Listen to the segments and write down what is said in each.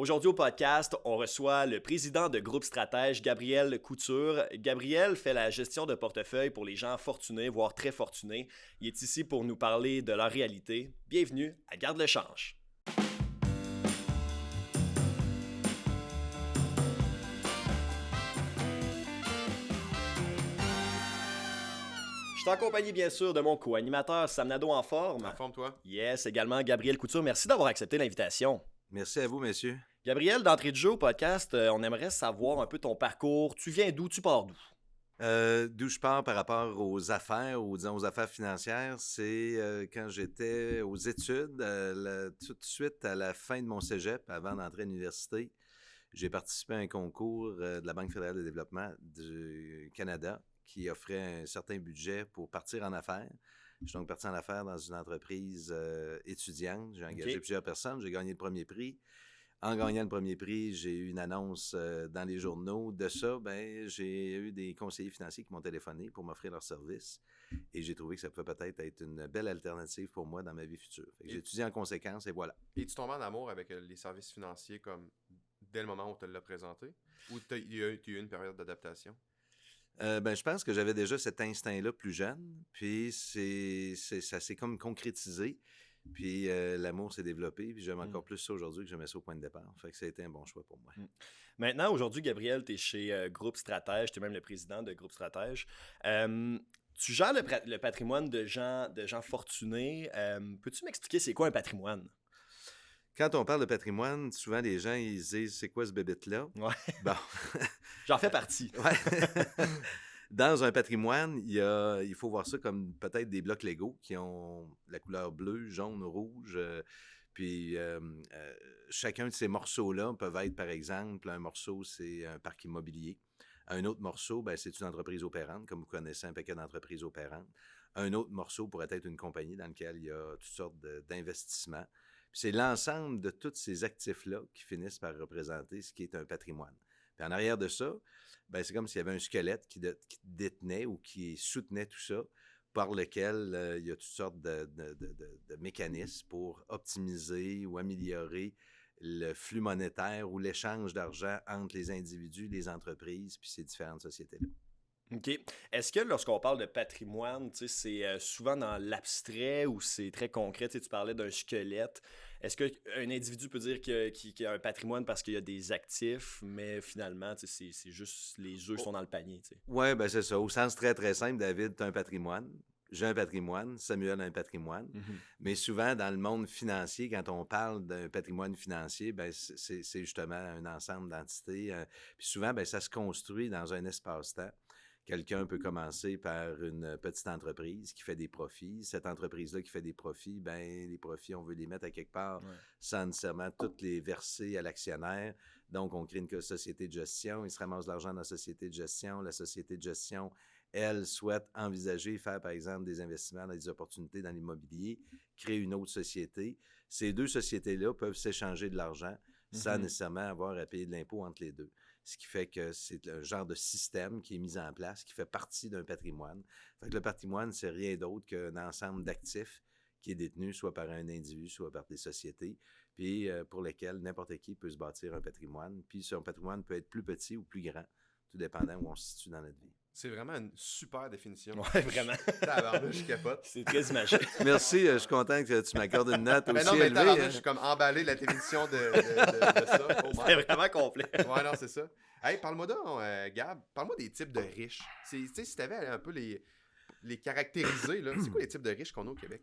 Aujourd'hui au podcast, on reçoit le président de Groupe Stratège, Gabriel Couture. Gabriel fait la gestion de portefeuille pour les gens fortunés, voire très fortunés. Il est ici pour nous parler de leur réalité. Bienvenue à Garde le change. Je suis en compagnie, bien sûr, de mon co-animateur Sam Nadeau en forme. En forme, toi? Yes, également Gabriel Couture. Merci d'avoir accepté l'invitation. Merci à vous, messieurs. Gabriel, d'entrée de jeu au podcast, on aimerait savoir un peu ton parcours. Tu viens d'où? Tu pars d'où? D'où je pars par rapport aux affaires, ou disons aux affaires financières, c'est quand j'étais aux études, tout de suite à la fin de mon cégep, avant d'entrer à l'université, j'ai participé à un concours de la Banque fédérale de développement du Canada qui offrait un certain budget pour partir en affaires. Je suis donc parti en affaires dans une entreprise étudiante. J'ai engagé plusieurs personnes. J'ai gagné le premier prix. En gagnant le premier prix, j'ai eu une annonce dans les journaux. De ça, j'ai eu des conseillers financiers qui m'ont téléphoné pour m'offrir leur service. Et j'ai trouvé que ça pouvait peut-être être une belle alternative pour moi dans ma vie future. J'ai étudié en conséquence et voilà. Et tu tombes en amour avec les services financiers comme dès le moment où tu l'as présenté? Ou il y a eu une période d'adaptation? Je pense que j'avais déjà cet instinct-là plus jeune. Puis ça s'est comme concrétisé. Puis l'amour s'est développé, puis j'aime encore plus ça aujourd'hui que j'aimais ça au point de départ. Fait que ça a été un bon choix pour moi. Maintenant, aujourd'hui, Gabriel, tu es chez Groupe Stratège, tu es même le président de Groupe Stratège. Tu gères le patrimoine de gens fortunés. Peux-tu m'expliquer c'est quoi un patrimoine? Quand on parle de patrimoine, souvent les gens ils disent c'est quoi ce bébête-là? Ouais. Bon. J'en fais partie. Ouais. Dans un patrimoine, il faut voir ça comme peut-être des blocs Lego qui ont la couleur bleue, jaune, rouge. Puis chacun de ces morceaux-là peuvent être, par exemple, un morceau, c'est un parc immobilier. Un autre morceau, c'est une entreprise opérante, comme vous connaissez un paquet d'entreprises opérantes. Un autre morceau pourrait être une compagnie dans laquelle il y a toutes sortes d'investissements. Puis c'est l'ensemble de tous ces actifs-là qui finissent par représenter ce qui est un patrimoine. Puis en arrière de ça, c'est comme s'il y avait un squelette qui détenait ou qui soutenait tout ça, par lequel il y a toutes sortes de mécanismes pour optimiser ou améliorer le flux monétaire ou l'échange d'argent entre les individus, les entreprises, puis ces différentes sociétés-là. OK. Est-ce que lorsqu'on parle de patrimoine, c'est souvent dans l'abstrait ou c'est très concret? Tu parlais d'un squelette. Est-ce qu'un individu peut dire qu'il a un patrimoine parce qu'il y a des actifs, mais finalement, c'est juste les œufs sont dans le panier? Oui, c'est ça. Au sens très, très simple, David, tu as un patrimoine. J'ai un patrimoine, Samuel a un patrimoine. Mm-hmm. Mais souvent, dans le monde financier, quand on parle d'un patrimoine financier, c'est justement un ensemble d'entités. Puis souvent, ça se construit dans un espace-temps. Quelqu'un peut commencer par une petite entreprise qui fait des profits. Cette entreprise-là qui fait des profits, les profits, on veut les mettre à quelque part sans nécessairement toutes les verser à l'actionnaire. Donc, on crée une société de gestion. Il se ramasse de l'argent dans la société de gestion. La société de gestion, elle, souhaite envisager faire, par exemple, des investissements dans des opportunités dans l'immobilier, créer une autre société. Ces deux sociétés-là peuvent s'échanger de l'argent sans nécessairement avoir à payer de l'impôt entre les deux. Ce qui fait que c'est un genre de système qui est mis en place, qui fait partie d'un patrimoine. Fait que le patrimoine, c'est rien d'autre qu'un ensemble d'actifs qui est détenu soit par un individu, soit par des sociétés, puis pour lesquels n'importe qui peut se bâtir un patrimoine. Puis son patrimoine peut être plus petit ou plus grand, tout dépendant où on se situe dans notre vie. C'est vraiment une super définition. Ouais, vraiment. Tabarnouche, je capote. C'est très imagé. Merci, je suis content que tu m'accordes une note aussi élevée. Tabarnouche, je suis comme emballé de la définition de ça. Oh, c'est vraiment complet. Ouais, non, c'est ça. Hey, parle-moi donc, Gab, parle-moi des types de riches. Si tu avais un peu les caractériser, là, c'est quoi les types de riches qu'on a au Québec?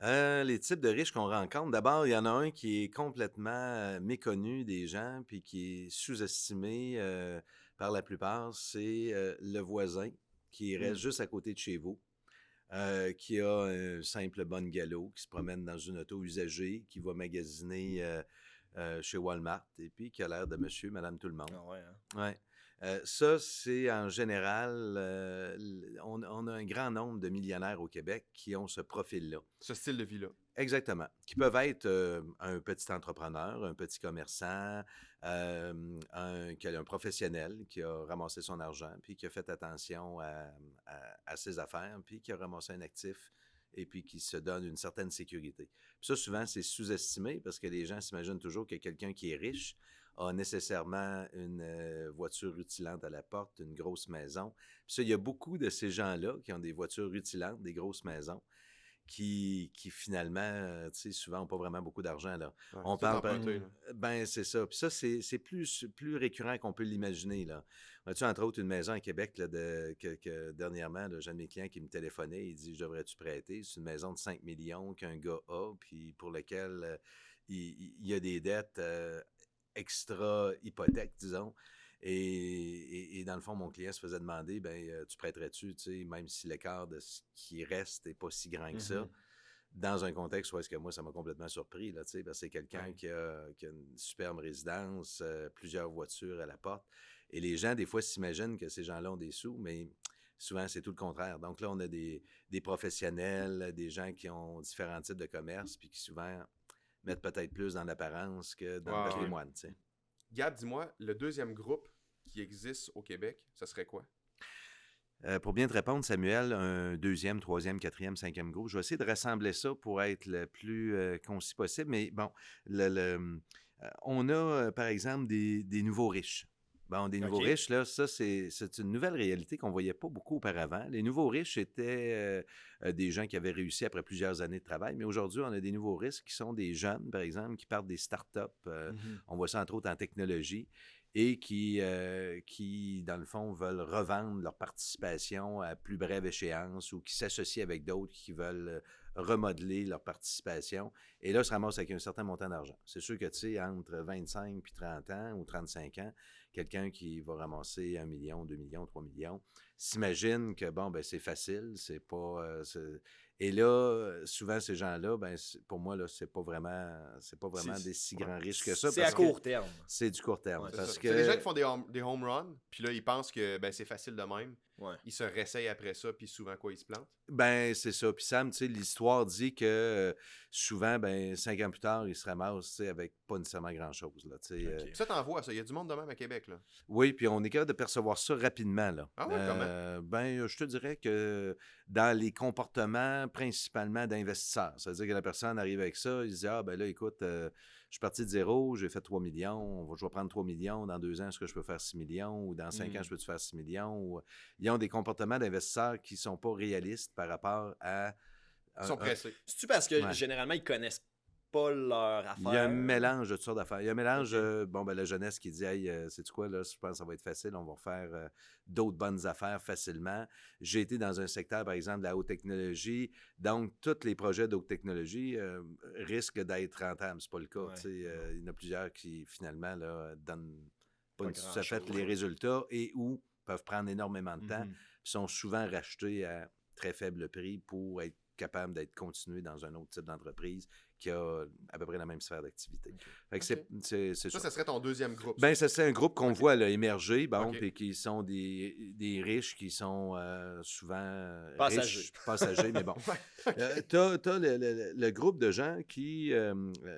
Les types de riches qu'on rencontre, d'abord, il y en a un qui est complètement méconnu des gens puis qui est sous-estimé par la plupart, c'est le voisin qui reste juste à côté de chez vous, qui a un simple bungalow, qui se promène dans une auto usagée, qui va magasiner chez Walmart et puis qui a l'air de monsieur, madame, tout le monde. Ah ouais, hein? Ouais. Ça, c'est en général, on a un grand nombre de millionnaires au Québec qui ont ce profil-là. Ce style de vie-là. Exactement. Qui peuvent être un petit entrepreneur, un petit commerçant, un professionnel qui a ramassé son argent, puis qui a fait attention à ses affaires, puis qui a ramassé un actif et puis qui se donne une certaine sécurité. Puis ça, souvent, c'est sous-estimé parce que les gens s'imaginent toujours que quelqu'un qui est riche a nécessairement une voiture rutilante à la porte, une grosse maison. Puis ça, il y a beaucoup de ces gens-là qui ont des voitures rutilantes, des grosses maisons, qui finalement, tu sais, souvent n'ont pas vraiment beaucoup d'argent, là. Ouais, On tout parle... emprunté, là. Ben, c'est ça. Puis ça, c'est plus récurrent qu'on peut l'imaginer, là. On a-tu, entre autres, une maison à Québec, là, que dernièrement, là, j'ai un de mes clients qui me téléphonait, il dit « Je devrais-tu prêter? » C'est une maison de 5 millions qu'un gars a, puis pour lequel il y a des dettes extra-hypothèques, disons. Et dans le fond, mon client se faisait demander, tu prêterais-tu, tu sais, même si l'écart de ce qui reste n'est pas si grand que ça, dans un contexte où est-ce que moi, ça m'a complètement surpris, là, tu sais, parce que c'est quelqu'un qui a une superbe résidence, plusieurs voitures à la porte, et les gens, des fois, s'imaginent que ces gens-là ont des sous, mais souvent, c'est tout le contraire. Donc là, on a des professionnels, des gens qui ont différents types de commerce, puis qui souvent mettent peut-être plus dans l'apparence que dans le patrimoine, tu sais. Gab, dis-moi, le deuxième groupe qui existe au Québec, ça serait quoi? Pour bien te répondre, Samuel, un deuxième, troisième, quatrième, cinquième groupe, je vais essayer de rassembler ça pour être le plus concis possible. Mais bon, on a, par exemple, des nouveaux riches. Bon, des nouveaux riches, là, ça, c'est une nouvelle réalité qu'on ne voyait pas beaucoup auparavant. Les nouveaux riches étaient des gens qui avaient réussi après plusieurs années de travail, mais aujourd'hui, on a des nouveaux riches qui sont des jeunes, par exemple, qui partent des startups. On voit ça, entre autres, en technologie, et qui, dans le fond, veulent revendre leur participation à plus brève échéance ou qui s'associent avec d'autres qui veulent remodeler leur participation. Et là, se ramassent avec un certain montant d'argent. C'est sûr que, tu sais, entre 25 puis 30 ans ou 35 ans, quelqu'un qui va ramasser 1 million, 2 millions, 3 millions, s'imagine que, bon, ben c'est facile, c'est pas... Et là, souvent, ces gens-là, ben, pour moi, là, c'est pas vraiment des si grands riches que ça. C'est à court terme. C'est du court terme. Ouais, parce que... C'est des gens qui font des home runs, puis là, ils pensent que c'est facile de même. Ouais. Ils se réessayent après ça, puis souvent, quoi, ils se plantent. Ben, c'est ça. Puis Sam, tu sais, l'histoire dit que souvent, 5 ans plus tard, ils se ramassent, tu sais, avec pas nécessairement grand-chose, là, tu sais. Ok. Ça, t'en vois, ça. Il y a du monde de même à Québec, là. Oui, puis on est capable de percevoir ça rapidement, là. Ah ouais, comment? Je te dirais que dans les comportements principalement d'investisseurs, c'est-à-dire que la personne arrive avec ça, il se dit « Ah, ben là, écoute, je suis parti de zéro, j'ai fait 3 millions, je vais prendre 3 millions, dans 2 ans, est-ce que je peux faire 6 millions, ou dans 5 ans, je peux-tu faire 6 millions? » Ou, ils ont des comportements d'investisseurs qui ne sont pas réalistes par rapport à... Ils sont pressés. C'est-tu parce que généralement, ils connaissent pas leur affaire? Il y a un mélange de toutes sortes d'affaires. Il y a un mélange, la jeunesse qui dit « Hey, sais-tu quoi, là, je pense que ça va être facile, on va faire d'autres bonnes affaires facilement. » J'ai été dans un secteur, par exemple, de la haute technologie, donc tous les projets de haute technologie risquent d'être rentables. C'est pas le cas. Ouais. Il y en a plusieurs qui, finalement, là, donnent pas tout à fait les résultats et ou peuvent prendre énormément de temps, puis sont souvent rachetés à très faible prix pour être capable d'être continué dans un autre type d'entreprise qui a à peu près la même sphère d'activité. Fait que c'est ça serait ton deuxième groupe. Ben, ça, c'est un groupe qu'on voit là, émerger, puis qui sont des riches qui sont souvent passagers. Passagers, mais bon. T'as le groupe de gens qui...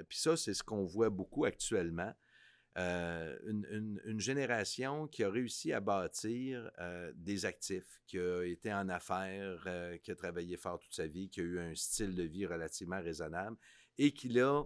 puis ça, c'est ce qu'on voit beaucoup actuellement. Une génération qui a réussi à bâtir des actifs, qui a été en affaires, qui a travaillé fort toute sa vie, qui a eu un style de vie relativement raisonnable et qui, là,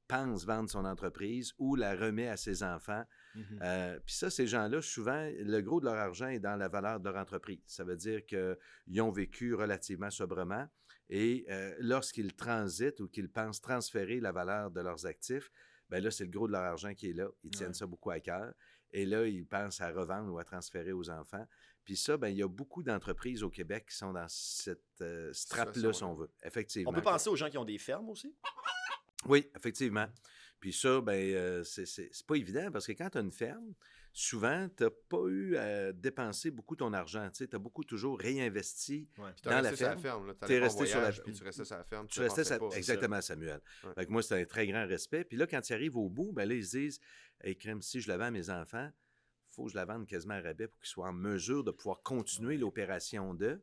pense vendre son entreprise ou la remet à ses enfants. Puis ça, ces gens-là, souvent, le gros de leur argent est dans la valeur de leur entreprise. Ça veut dire qu'ils ont vécu relativement sobrement et lorsqu'ils transitent ou qu'ils pensent transférer la valeur de leurs actifs, ben là, c'est le gros de leur argent qui est là. Ils tiennent ça beaucoup à cœur. Et là, ils pensent à revendre ou à transférer aux enfants. Puis ça, il y a beaucoup d'entreprises au Québec qui sont dans cette strate-là, si on veut. Effectivement. On peut penser aux gens qui ont des fermes aussi? Oui, effectivement. Puis ça, c'est pas évident parce que quand tu as une ferme, souvent, tu n'as pas eu à dépenser beaucoup ton argent. Tu as beaucoup toujours réinvesti dans la ferme. Tu es resté sur la ferme. Puis tu restais sur la ferme. Tu restais exactement, Samuel. Ouais. Fait que moi, c'était un très grand respect. Puis là, quand tu arrives au bout, là, ils se disent « Hey, crème, si je la vends à mes enfants, il faut que je la vende quasiment à rabais pour qu'ils soient en mesure de pouvoir continuer l'opération d'eux. »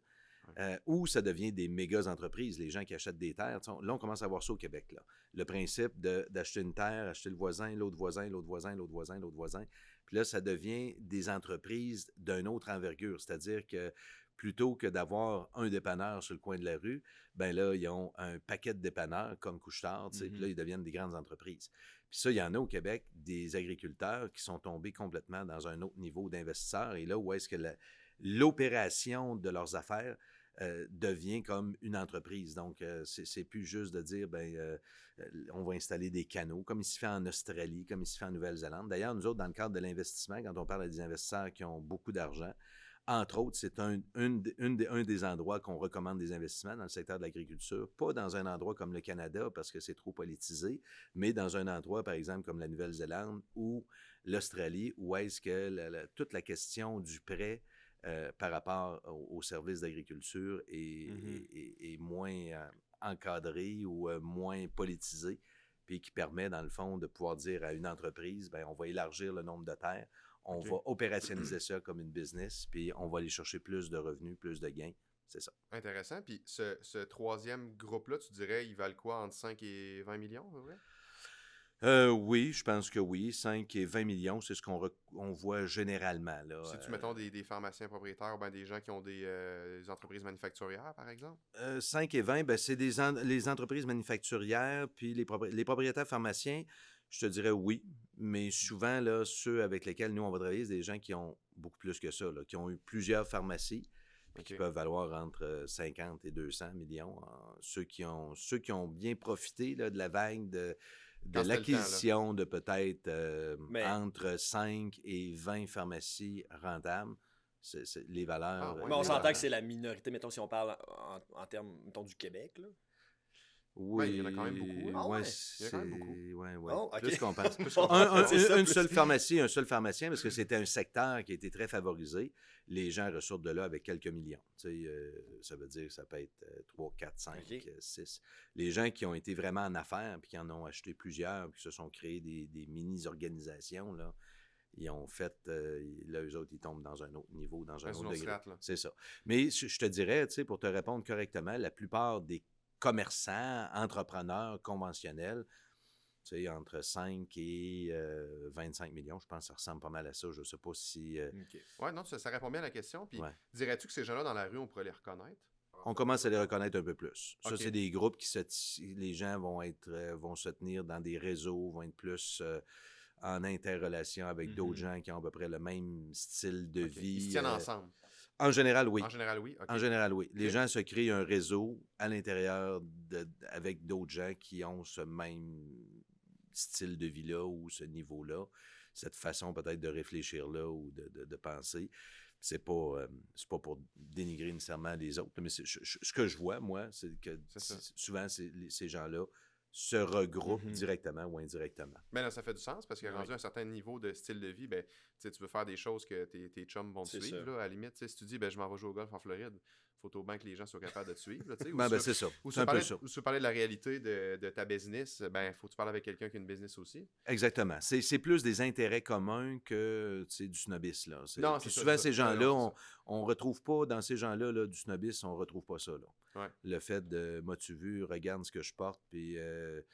Ou ça devient des méga entreprises, les gens qui achètent des terres. Là, on commence à voir ça au Québec. Là. Le principe d'acheter une terre, acheter le voisin, l'autre voisin, l'autre voisin, l'autre voisin, l'autre voisin. Puis là, ça devient des entreprises d'une autre envergure. C'est-à-dire que plutôt que d'avoir un dépanneur sur le coin de la rue, ben là, ils ont un paquet de dépanneurs comme Couche-Tard, puis là, ils deviennent des grandes entreprises. Puis ça, il y en a au Québec des agriculteurs qui sont tombés complètement dans un autre niveau d'investisseurs. Et là, où est-ce que l'opération de leurs affaires devient comme une entreprise. Donc, c'est plus juste de dire, on va installer des canaux, comme il se fait en Australie, comme il se fait en Nouvelle-Zélande. D'ailleurs, nous autres, dans le cadre de l'investissement, quand on parle à des investisseurs qui ont beaucoup d'argent, entre autres, c'est un des endroits qu'on recommande des investissements dans le secteur de l'agriculture, pas dans un endroit comme le Canada parce que c'est trop politisé, mais dans un endroit, par exemple, comme la Nouvelle-Zélande ou l'Australie, où est-ce que toute la question du prêt par rapport aux services d'agriculture est moins encadrée ou moins politisée, puis qui permet, dans le fond, de pouvoir dire à une entreprise, on va élargir le nombre de terres, on va opérationnaliser ça comme une business, puis on va aller chercher plus de revenus, plus de gains. C'est ça. Intéressant. Puis ce troisième groupe-là, tu dirais, ils valent quoi, entre 5 et 20 millions, à peu près? Oui, je pense que oui. 5 et 20 millions, c'est ce qu'on voit généralement. Là. Si-tu, mettons, des pharmaciens propriétaires ou des gens qui ont des entreprises manufacturières, par exemple? 5 et 20, c'est les entreprises manufacturières, puis les propriétaires pharmaciens, je te dirais oui, mais souvent, là, ceux avec lesquels nous, on va travailler, c'est des gens qui ont beaucoup plus que ça, là, qui ont eu plusieurs pharmacies, puis qui peuvent valoir entre 50 et 200 millions. Ceux qui ont bien profité là, de la vague de l'acquisition de peut-être entre 5 et 20 pharmacies rentables, c'est les valeurs. Mais on s'entend que c'est la minorité, mettons, si on parle en termes, mettons, du Québec, là. Oui, il y en a quand même beaucoup. Ouais, il y en a quand même beaucoup. Ouais. Oh, okay. Plus qu'on pense. Une seule pharmacie, un seul pharmacien, parce que c'était un secteur qui a été très favorisé. Les gens ressortent de là avec quelques millions. Ça veut dire que ça peut être 3, 4, 5, 6. Les gens qui ont été vraiment en affaires, puis qui en ont acheté plusieurs, puis qui se sont créés des mini-organisations, là, ils ont fait, là, eux autres, ils tombent dans un autre niveau, dans un autre degré. C'est ça. Mais je te dirais, pour te répondre correctement, la plupart des commerçants, entrepreneurs conventionnels, entre 5 et 25 millions, je pense que ça ressemble pas mal à ça. Je ne sais pas si... Oui, non, ça répond bien à la question. Puis, dirais-tu que ces gens-là, dans la rue, on pourrait les reconnaître? On commence à les reconnaître un peu plus. Ça, c'est des groupes les gens vont se tenir dans des réseaux, vont être plus en interrelation avec d'autres gens qui ont à peu près le même style de vie. Ils se tiennent ensemble. En général, oui. En général, oui. En général, oui. Les gens se créent un réseau à l'intérieur avec d'autres gens qui ont ce même style de vie-là ou ce niveau-là, cette façon peut-être de réfléchir là ou de penser. C'est pas pour dénigrer nécessairement les autres, mais ce que je vois, moi, c'est que souvent, ces gens-là se regroupent directement ou indirectement. Mais là, ça fait du sens parce qu'il rendu un certain niveau de style de vie, tu veux faire des choses que tes chums vont te suivre. Là, à la limite, si tu dis, je m'en vais jouer au golf en Floride, il faut bien que les gens soient capables de te suivre. Là, c'est ça. Ou si tu parlais de la réalité de ta business, faut que tu parles avec quelqu'un qui a une business aussi. Exactement. C'est plus des intérêts communs que du snobisme. Là. Non, puis souvent, ces gens-là, on retrouve pas, dans ces gens-là, là, du snobisme, on retrouve pas ça. Là. Ouais. Le fait de, m'as-tu vu, regarde ce que je porte, puis...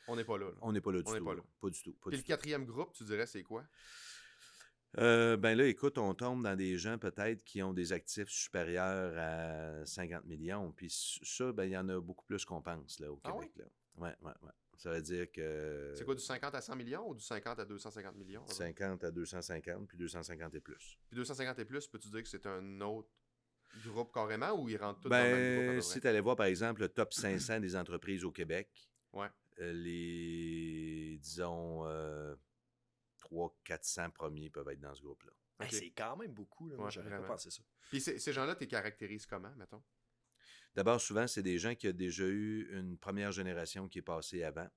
on n'est pas là. On n'est pas là du tout. Pas du tout. Puis le quatrième groupe, tu dirais, c'est quoi? Là, écoute, on tombe dans des gens peut-être qui ont des actifs supérieurs à 50 millions. Puis ça, il y en a beaucoup plus qu'on pense là, au Québec. Oui? Ouais. Ça veut dire que... C'est quoi, du 50 à 100 millions ou du 50 à 250 millions? 50 à 250, puis 250 et plus. Puis 250 et plus, peux-tu dire que c'est un autre groupe carrément ou ils rentrent tous dans le même groupe? Si tu allais voir, par exemple, le top 500 des entreprises au Québec, disons... 300-400 premiers peuvent être dans ce groupe-là. Okay. C'est quand même beaucoup. Là. Moi, j'aurais pas pensé ça. Puis ces gens-là, tu les caractérises comment, mettons? D'abord, souvent, c'est des gens qui ont déjà eu une première génération qui est passée avant.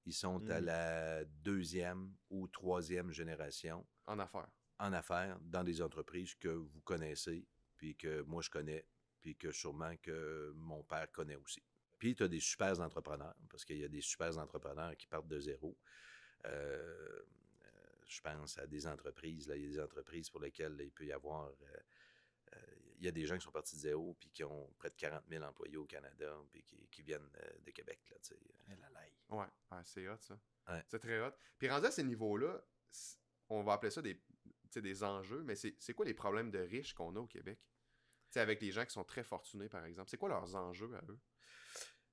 Ils sont à la deuxième ou troisième génération. En affaires. En affaires, dans des entreprises que vous connaissez, puis que moi, je connais, puis que sûrement que mon père connaît aussi. Puis, tu as des super entrepreneurs, parce qu'il y a des super entrepreneurs qui partent de zéro. Je pense à des entreprises. Là, il y a des entreprises pour lesquelles là, il peut y avoir... il y a des gens qui sont partis de zéro puis qui ont près de 40 000 employés au Canada puis qui viennent de Québec. Là, ouais, c'est hot, ça. Ouais. C'est très hot. Puis rendu à ces niveaux-là, on va appeler ça des enjeux, mais c'est quoi les problèmes de riches qu'on a au Québec? T'sais, avec les gens qui sont très fortunés, par exemple. C'est quoi leurs enjeux à eux?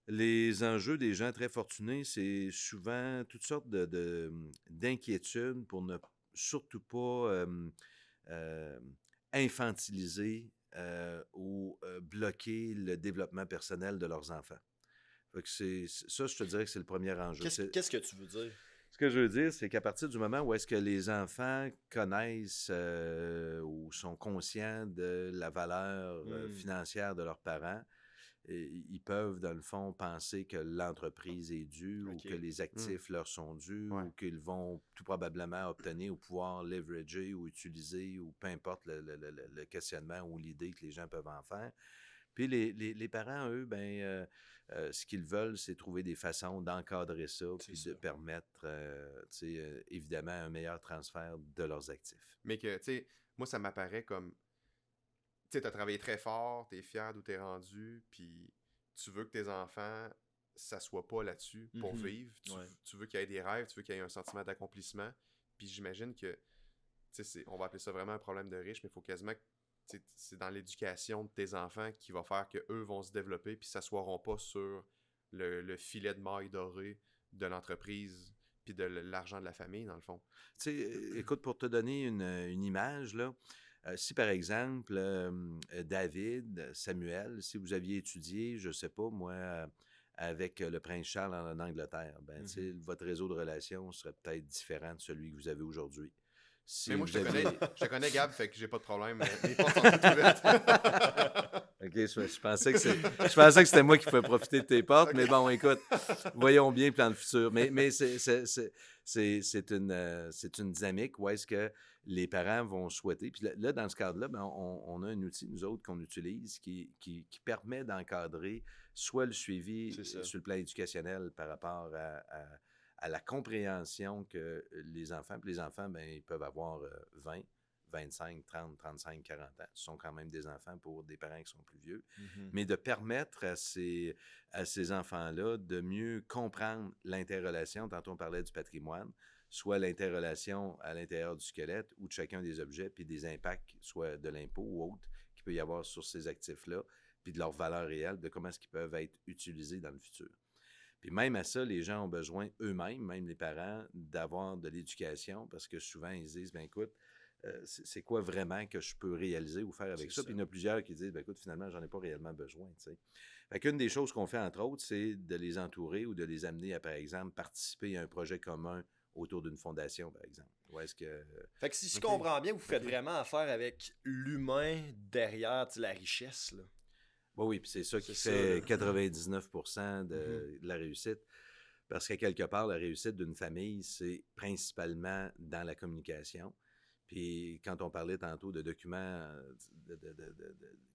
Les enjeux des gens très fortunés, c'est souvent toutes sortes d'inquiétudes pour ne surtout pas infantiliser ou bloquer le développement personnel de leurs enfants. Fait que ça, je te dirais que c'est le premier enjeu. Qu'est-ce que tu veux dire? Ce que je veux dire, c'est qu'à partir du moment où est-ce que les enfants connaissent ou sont conscients de la valeur financière de leurs parents, ils peuvent, dans le fond, penser que l'entreprise est due ou que les actifs leur sont dus ou qu'ils vont tout probablement obtenir ou pouvoir leverager ou utiliser ou peu importe le questionnement ou l'idée que les gens peuvent en faire. Puis les parents, eux, ce qu'ils veulent, c'est trouver des façons d'encadrer ça puis de permettre, évidemment, un meilleur transfert de leurs actifs. Mais que, tu sais, moi, ça m'apparaît comme... Tu sais, t'as travaillé très fort, t'es fier d'où t'es rendu, puis tu veux que tes enfants s'assoient pas là-dessus pour vivre. Tu veux qu'il y ait des rêves, tu veux qu'il y ait un sentiment d'accomplissement. Puis j'imagine que, tu sais, on va appeler ça vraiment un problème de riche, mais il faut quasiment que c'est dans l'éducation de tes enfants qui va faire qu'eux vont se développer puis s'assoiront pas sur le filet de maille doré de l'entreprise puis de l'argent de la famille, dans le fond. Tu sais, écoute, pour te donner une image, là, si par exemple, David, Samuel, si vous aviez étudié, je sais pas, moi, avec le prince Charles en Angleterre, tu sais, votre réseau de relations serait peut-être différent de celui que vous avez aujourd'hui. Si mais moi, je te connais, Gab, fait que j'ai pas de problème. Les portes sont toutes ouvertes. OK, je pensais que c'était moi qui pouvais profiter de tes portes, mais bon, écoute, voyons bien le plan de futur. Mais c'est une dynamique où est-ce que les parents vont souhaiter. Puis là, dans ce cadre-là, on a un outil, nous autres, qu'on utilise qui permet d'encadrer soit le suivi sur le plan éducationnel par rapport à la compréhension que les enfants, ils peuvent avoir 20, 25, 30, 35, 40 ans. Ce sont quand même des enfants pour des parents qui sont plus vieux. Mais de permettre à ces enfants-là de mieux comprendre l'interrelation, tantôt on parlait du patrimoine, soit l'interrelation à l'intérieur du squelette ou de chacun des objets, puis des impacts, soit de l'impôt ou autre, qu'il peut y avoir sur ces actifs-là, puis de leur valeur réelle, de comment est-ce qu'ils peuvent être utilisés dans le futur. Puis même à ça, les gens ont besoin eux-mêmes, même les parents, d'avoir de l'éducation parce que souvent, ils se disent, écoute, c'est quoi vraiment que je peux réaliser ou faire avec ça? Puis il y en a plusieurs qui disent, écoute, finalement, j'en ai pas réellement besoin, tu sais. Fait qu'une des choses qu'on fait, entre autres, c'est de les entourer ou de les amener à, par exemple, participer à un projet commun autour d'une fondation, par exemple. Ou est-ce que... Fait que si je comprends bien, vous faites vraiment affaire avec l'humain derrière la richesse, là. Oui, puis c'est ça qui fait 99% de la réussite. Parce qu'à quelque part, la réussite d'une famille, c'est principalement dans la communication. Puis quand on parlait tantôt de documents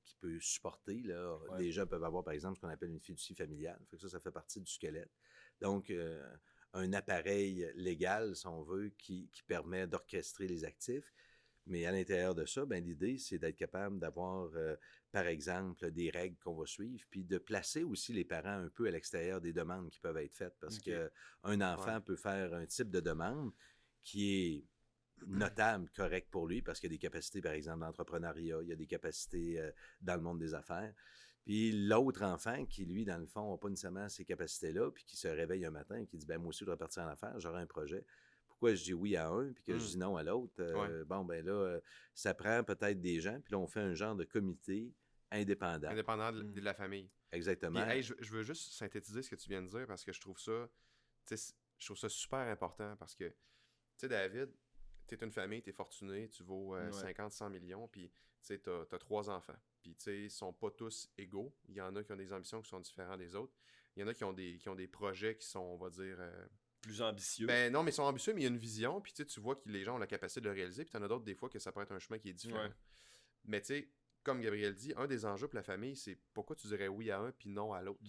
qui peut supporter, là, les gens peuvent avoir, par exemple, ce qu'on appelle une fiducie familiale. Fait que ça fait partie du squelette. Donc, un appareil légal, si on veut, qui permet d'orchestrer les actifs. Mais à l'intérieur de ça, l'idée, c'est d'être capable d'avoir, par exemple, des règles qu'on va suivre, puis de placer aussi les parents un peu à l'extérieur des demandes qui peuvent être faites. Parce qu'un enfant peut faire un type de demande qui est notable, correct pour lui, parce qu'il y a des capacités, par exemple, d'entrepreneuriat, il y a des capacités dans le monde des affaires. Puis l'autre enfant qui, lui, dans le fond, n'a pas nécessairement ces capacités-là, puis qui se réveille un matin et qui dit, moi aussi, je dois partir en affaires, j'aurai un projet. Pourquoi je dis oui à un puis que je dis non à l'autre? Ça prend peut-être des gens, puis là, on fait un genre de comité indépendant. Indépendant de la famille. Exactement. Puis, je veux juste synthétiser ce que tu viens de dire parce que je trouve ça super important parce que, tu sais, David, t'es une famille, t'es fortuné, tu vaux 50-100 millions, puis tu sais, t'as 3 enfants. Puis, tu sais, ils sont pas tous égaux. Il y en a qui ont des ambitions qui sont différentes des autres. Il y en a qui ont des projets qui sont, on va dire... plus ambitieux. Non, mais ils sont ambitieux, mais il y a une vision, puis tu vois que les gens ont la capacité de le réaliser, puis t'en as d'autres des fois que ça peut être un chemin qui est différent. Mais tu sais, comme Gabriel dit, un des enjeux pour la famille, c'est pourquoi tu dirais oui à un puis non à l'autre.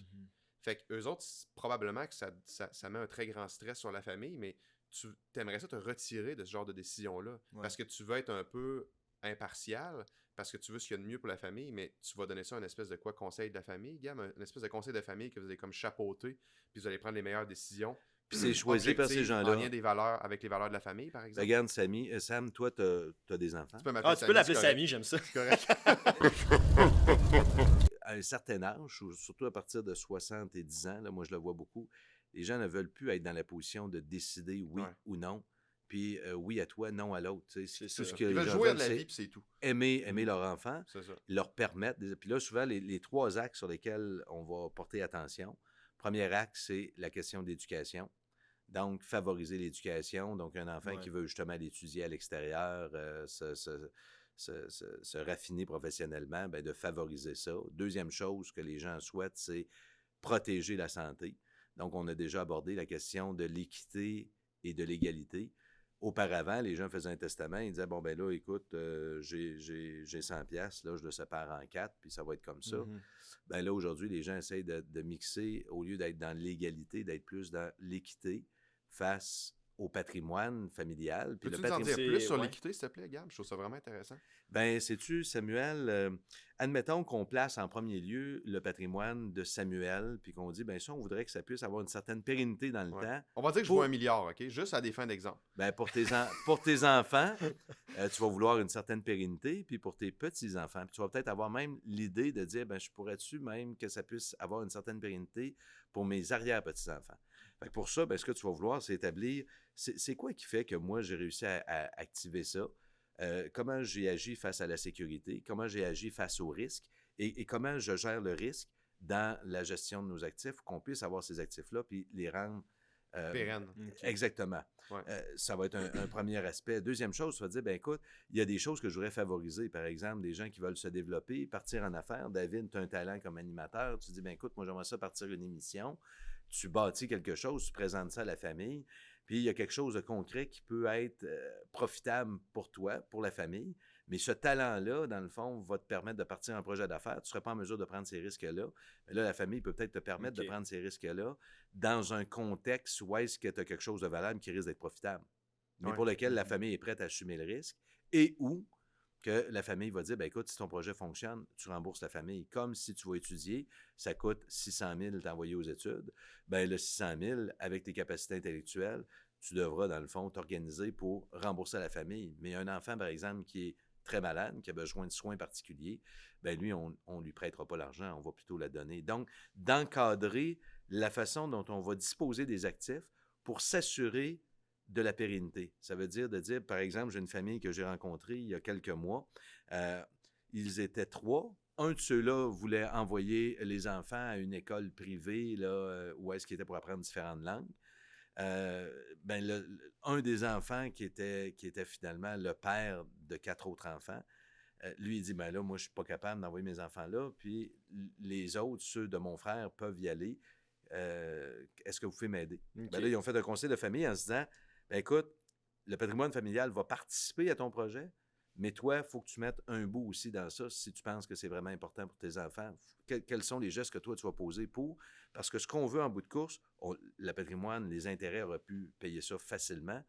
Fait que eux autres, probablement que ça met un très grand stress sur la famille, mais tu aimerais ça te retirer de ce genre de décision-là. Parce que tu veux être un peu impartial, parce que tu veux ce qu'il y a de mieux pour la famille, mais tu vas donner ça un espèce de quoi, conseil de la famille, Gab, un espèce de conseil de famille que vous allez comme chapeauter, puis vous allez prendre les meilleures décisions. Puis c'est choisi par ces gens-là. En lien des valeurs, avec les valeurs de la famille, par exemple. Regarde, Sam, toi, tu as des enfants. Tu peux m'appeler tu peux l'appeler Samy, j'aime ça. C'est correct. À un certain âge, surtout à partir de 70 ans, là, moi je le vois beaucoup, les gens ne veulent plus être dans la position de décider oui ou non. Puis oui à toi, non à l'autre. C'est tout ce que ils les veulent gens jouir veulent, de la c'est vie, puis c'est tout. aimer leur enfant, C'est ça. leur permettre. Puis là, souvent, les 3 axes sur lesquels on va porter attention. Premier axe, c'est la question d'éducation. Donc, favoriser l'éducation. Donc, un enfant qui veut justement aller étudier à l'extérieur, se raffiner professionnellement, bien, de favoriser ça. Deuxième chose que les gens souhaitent, c'est protéger la santé. Donc, on a déjà abordé la question de l'équité et de l'égalité. Auparavant, les gens faisaient un testament, ils disaient, bon, ben là, écoute, j'ai 100 piastres, là, je le sépare en 4, puis ça va être comme ça. Ben là, aujourd'hui, les gens essayent de mixer, au lieu d'être dans l'égalité, d'être plus dans l'équité face au patrimoine familial. Peux-tu nous en dire plus sur l'équité, s'il te plaît, Gab? Je trouve ça vraiment intéressant. Ben, sais-tu, Samuel, admettons qu'on place en premier lieu le patrimoine de Samuel, puis qu'on dit, ben ça, on voudrait que ça puisse avoir une certaine pérennité dans le temps. On va dire que je vois 1 milliard, OK? Juste à des fins d'exemple. Ben, pour tes enfants, tu vas vouloir une certaine pérennité, puis pour tes petits-enfants, puis tu vas peut-être avoir même l'idée de dire, ben je pourrais-tu même que ça puisse avoir une certaine pérennité pour mes arrière-petits-enfants. Fait que pour ça, ben, ce que tu vas vouloir, c'est établir, c'est quoi qui fait que moi, j'ai réussi à activer ça? Comment j'ai agi face à la sécurité, comment j'ai agi face au risque et comment je gère le risque dans la gestion de nos actifs, qu'on puisse avoir ces actifs-là puis les rendre pérennes. Exactement. Ouais. Ça va être un premier aspect. Deuxième chose, tu vas dire, ben écoute, il y a des choses que je voudrais favoriser. Par exemple, des gens qui veulent se développer, partir en affaires. David, tu as un talent comme animateur. Tu dis, ben écoute, moi j'aimerais ça partir une émission. Tu bâtis quelque chose, tu présentes ça à la famille. Puis il y a quelque chose de concret qui peut être profitable pour toi, pour la famille. Mais ce talent-là, dans le fond, va te permettre de partir en projet d'affaires. Tu ne serais pas en mesure de prendre ces risques-là. Mais là, la famille peut peut-être te permettre de prendre ces risques-là dans un contexte où est-ce que tu as quelque chose de valable qui risque d'être profitable. Mais pour lequel la famille est prête à assumer le risque et où que la famille va dire, ben écoute, si ton projet fonctionne, tu rembourses la famille. Comme si tu vas étudier, ça coûte 600 000 t'envoyer aux études. Ben le 600 000, avec tes capacités intellectuelles, tu devras, dans le fond, t'organiser pour rembourser la famille. Mais un enfant, par exemple, qui est très malade, qui a besoin de soins particuliers, ben lui, on ne lui prêtera pas l'argent, on va plutôt la donner. Donc, d'encadrer la façon dont on va disposer des actifs pour s'assurer de la pérennité. Ça veut dire de dire, par exemple, j'ai une famille que j'ai rencontrée il y a quelques mois. Ils étaient 3. Un de ceux-là voulait envoyer les enfants à une école privée là, où est-ce qu'ils étaient pour apprendre différentes langues. Un des enfants qui était finalement le père de 4 autres enfants, lui, il dit, ben là, moi, je suis pas capable d'envoyer mes enfants là, puis les autres, ceux de mon frère, peuvent y aller. Est-ce que vous pouvez m'aider? Okay. Ben là, ils ont fait un conseil de famille en se disant, ben écoute, le patrimoine familial va participer à ton projet, mais toi, il faut que tu mettes un bout aussi dans ça si tu penses que c'est vraiment important pour tes enfants. Quels sont les gestes que toi, tu vas poser pour? Parce que ce qu'on veut en bout de course, le patrimoine, les intérêts auraient pu payer ça facilement,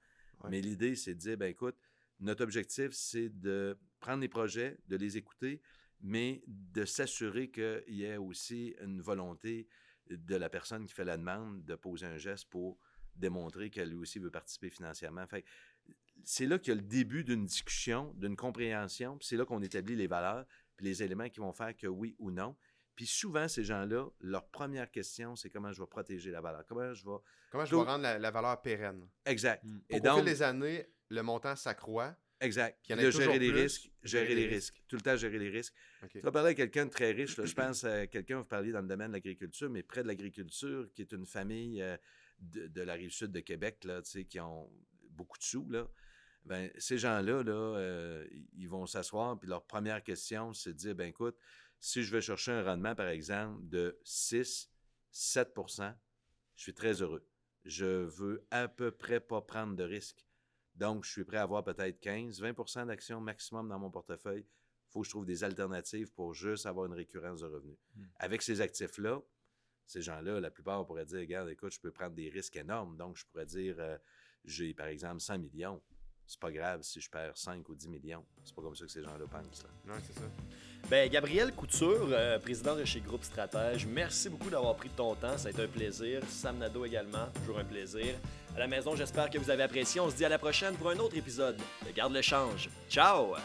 mais l'idée, c'est de dire, ben écoute, notre objectif, c'est de prendre les projets, de les écouter, mais de s'assurer qu'il y ait aussi une volonté de la personne qui fait la demande de poser un geste pour démontrer qu'elle lui aussi veut participer financièrement. Fait, c'est là qu'il y a le début d'une discussion, d'une compréhension, puis c'est là qu'on établit les valeurs, puis les éléments qui vont faire que oui ou non. Puis souvent, ces gens-là, leur première question, c'est comment je vais protéger la valeur. Comment je vais rendre la valeur pérenne. Exact. Et donc, au fil des années, le montant s'accroît. Exact. Puis de gérer les risques. Gérer les risques. Tout le temps, gérer les risques. Okay. Tu vas parler à quelqu'un de très riche. Là, je pense à quelqu'un, vous parliez dans le domaine de l'agriculture, mais près de l'agriculture, qui est une famille de la Rive-Sud de Québec, là, qui ont beaucoup de sous. Là. Ben, ces gens-là, là, ils vont s'asseoir, puis leur première question, c'est de dire, ben écoute, si je vais chercher un rendement, par exemple, de 6-7 %, je suis très heureux. Je veux à peu près pas prendre de risques. Donc, je suis prêt à avoir peut-être 15-20 % d'actions maximum dans mon portefeuille. Il faut que je trouve des alternatives pour juste avoir une récurrence de revenus. Avec ces actifs-là, ces gens-là, la plupart pourraient dire, regarde, écoute, je peux prendre des risques énormes. Donc, je pourrais dire, j'ai par exemple 100 millions. c'est pas grave si je perds 5 ou 10 millions. C'est pas comme ça que ces gens-là pensent. Là. Ouais, c'est ça. Ben, Gabriel Couture, président de chez Groupe Stratège, merci beaucoup d'avoir pris de ton temps. Ça a été un plaisir. Sam Nadeau également, toujours un plaisir. À la maison, j'espère que vous avez apprécié. On se dit à la prochaine pour un autre épisode de Garde le change. Ciao!